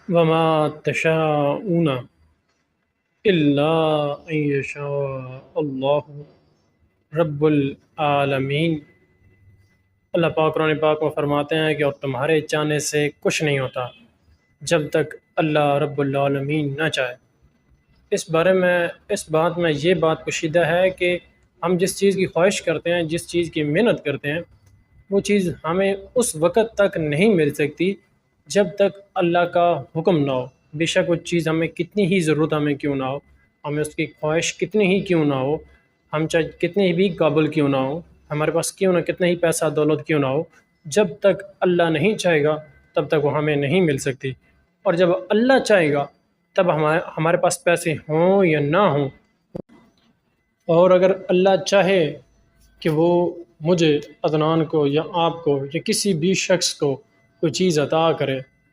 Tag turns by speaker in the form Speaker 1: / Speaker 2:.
Speaker 1: وما تشاءون الا ان یشاء اللہ رب العالمین۔ اللہ پاک قرآن پاک میں فرماتے ہیں کہ اور تمہارے چاہنے سے کچھ نہیں ہوتا جب تک اللہ رب العالمین نہ چاہے۔ اس بات میں یہ بات پوشیدہ ہے کہ ہم جس چیز کی خواہش کرتے ہیں، جس چیز کی محنت کرتے ہیں، وہ چیز ہمیں اس وقت تک نہیں مل سکتی جب تک اللہ کا حکم نہ ہو۔ بے شک وہ چیز ہمیں کتنی ہی ضرورت ہمیں کیوں نہ ہو، ہمیں اس کی خواہش کتنی ہی کیوں نہ ہو، ہم چاہے کتنے بھی قابل کیوں نہ ہو، ہمارے پاس کیوں نہ کتنا ہی پیسہ دولت کیوں نہ ہو، جب تک اللہ نہیں چاہے گا تب تک وہ ہمیں نہیں مل سکتی۔ اور جب اللہ چاہے گا تب ہمارے پاس پیسے ہوں یا نہ ہوں، اور اگر اللہ چاہے کہ وہ مجھے عدنان کو یا آپ کو یا کسی بھی شخص کو کوئی چیز عطا کرے